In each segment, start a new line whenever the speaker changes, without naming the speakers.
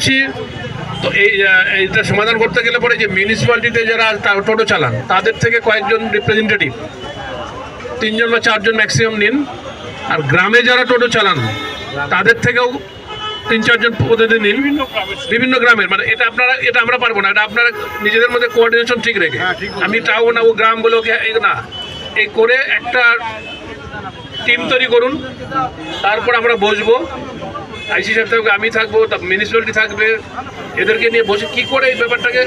করছি। তো এইটা সমাধান করতে গেলে পরে যে মিউনিসিপ্যালিটিতে যারা টোটো চালান তাদের থেকে কয়েকজন রিপ্রেজেন্টেটিভ, 3 বা 4 ম্যাক্সিমাম নিন। আর গ্রামে যারা টোটো চালান তাদের থেকেও 3-4 জন প্রতিনিধি নিন, বিভিন্ন গ্রামের। মানে এটা আমরা পারবো না, এটা আপনারা নিজেদের মধ্যে কোঅর্ডিনেশন ঠিক রেখে, আমি টাউন ও গ্রামগুলোকে না এই করে একটা টিম তৈরি করুন। তারপর আমরা বসবো, আইসি সাহেব থাকবে, আমি থাকবো, মিউনিসিপ্যালিটি থাকবে, এদেরকে নিয়ে বসে কী করে এই ব্যাপারটাকে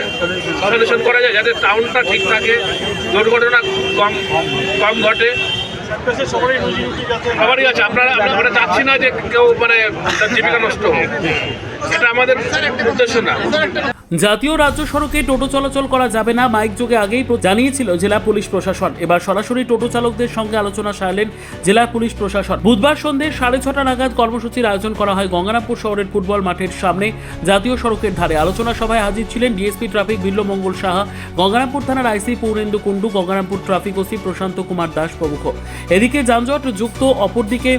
সলিউশন করা যায় যাতে টাউনটা ঠিক থাকে, দুর্ঘটনা কম ঘটে। সবারই আছে, আমরা চাচ্ছি না যে কেউ মানে তার জীবিকা নষ্ট হোক, এটা আমাদের উদ্দেশ্য না।
জাতীয় রাজ্য সড়কে টোটো চলাচল করা যাবে না, মাইক যোগে আগেই জানিয়েছিল জেলা পুলিশ প্রশাসন। এবার সরাসরি টোটো চালকদের সঙ্গে আলোচনা সারলেন জেলা পুলিশ প্রশাসন। বুধবার সন্ধ্যে 6:30 নাগাদ কর্মসূচির আয়োজন করা হয় গঙ্গারামপুর শহরের ফুটবল মাঠের সামনে জাতীয় সড়কের ধারে। আলোচনা সভায় হাজির ছিলেন ডিএসপি ট্রাফিক বিল্লমঙ্গল সাহা, গঙ্গারামপুর থানার আইসি পূর্ণেন্দু কুণ্ডু, গঙ্গারামপুর ট্রাফিক ওসি প্রশান্ত কুমার দাস প্রমুখ। এদিকে যানজট যুক্ত, অপরদিকে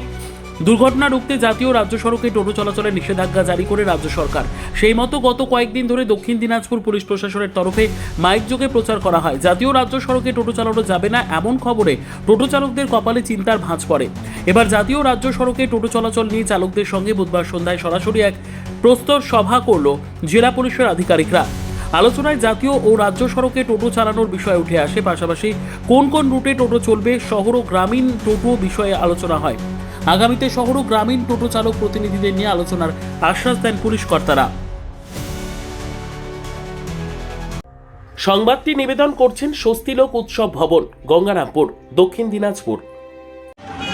দুর্ঘটনা রুখতে জাতীয় রাজ্য সড়কে টোটো চলাচলের নিষেধাজ্ঞা জারি করে রাজ্য সরকার। সেই মতো গত কয়েকদিন ধরে দক্ষিণ দিনাজপুর পুলিশ প্রশাসনের তরফে মাইক যোগে প্রচার করা হয় জাতীয় রাজ্য সড়কে টোটো চালানো যাবে না। এমন খবরে টোটো চালকদের কপালে চিন্তার ভাঁজ পড়ে। এবার জাতীয় রাজ্য সড়কে টোটো চলাচল নিয়ে চালকদের সঙ্গে বুধবার সন্ধ্যায় সরাসরি এক প্রস্তর সভা করল জেলা পুলিশের আধিকারিকরা। আলোচনায় জাতীয় ও রাজ্য সড়কে টোটো চালানোর বিষয় উঠে আসে, পাশাপাশি কোন কোন রুটে টোটো চলবে, শহর ও গ্রামীণ টোটো বিষয়ে আলোচনা হয়। আগামীতে শহর ও গ্রামীণ টোটো চালক প্রতিনিধিদের নিয়ে আলোচনার আশ্বাস দেন পুলিশ কর্তারা। সংবাদটি নিবেদন করছেন স্বস্তিলোক উৎসব ভবন, গঙ্গারামপুর, দক্ষিণ দিনাজপুর।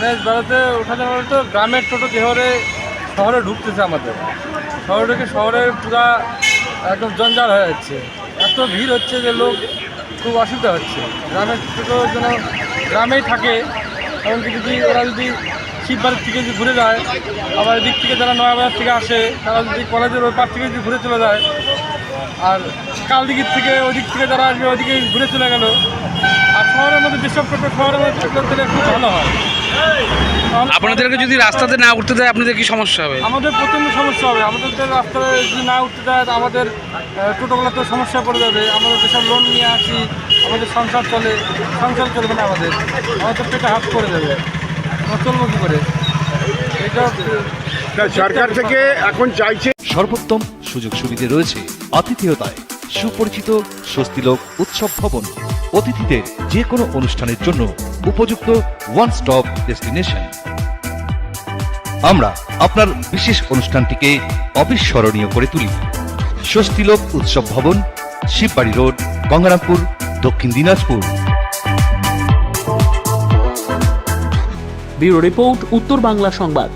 বেড়াতে ওঠাতে তো গ্রামের টোটো যেভাবে শহরে ঢুকতেছে, আমাদের শহরে ঢুকে শহরে পুরা একদম জঞ্জাল হয়ে যাচ্ছে, এত ভিড় হচ্ছে যে লোক খুব অসুবিধা হচ্ছে। গ্রামের টোটো যেন গ্রামেই থাকে, এমনকি যদি ওরা যদি শিববাড়ির থেকে যদি ঘুরে যায়, আবার এদিক থেকে যারা নয়াবাজার থেকে আসে তারা যদি কলেজের ওই পার থেকে যদি ঘুরে চলে যায়, আর কালদিঘির থেকে ওদিক থেকে যারা আসবে ওইদিকে ঘুরে চলে গেল, আর শহরের মধ্যে যেসব টোটো শহরের মধ্যে চলে খুব ভালো হয়।
আপনাদেরকে যদি রাস্তাতে না উঠতে দেয় আপনাদের কি সমস্যা হবে?
আমাদের প্রচণ্ড সমস্যা হবে। আমাদের রাস্তায় যদি না উঠতে দেয় আমাদের টোটোগুলোতে সমস্যা পড়ে যাবে। আমাদের যেসব লোন নিয়ে আসি, আমাদের সংসার চলবে না, আমাদের পেটে হাত করে দেবে, চলবো কী করে? এটা
সরকার থেকে এখন চাইছে
সর্বোত্তম সুযোগ সুবিধে রয়েছে আতিথেয়তায় সুপরিচিত স্বস্তিলোক উৎসব ভবন। অতিথিদের যে কোনো অনুষ্ঠানের জন্য উপযুক্ত ওয়ান স্টপ ডেস্টিনেশন। আমরা আপনার বিশেষ অনুষ্ঠানটিকে অবিস্মরণীয় করে তুলি। স্বস্তিলোক উৎসব ভবন, শিববাড়ি রোড, গঙ্গারামপুর, দক্ষিণ দিনাজপুর।
ব্যুরো রিপোর্ট, উত্তর বাংলা সংবাদ।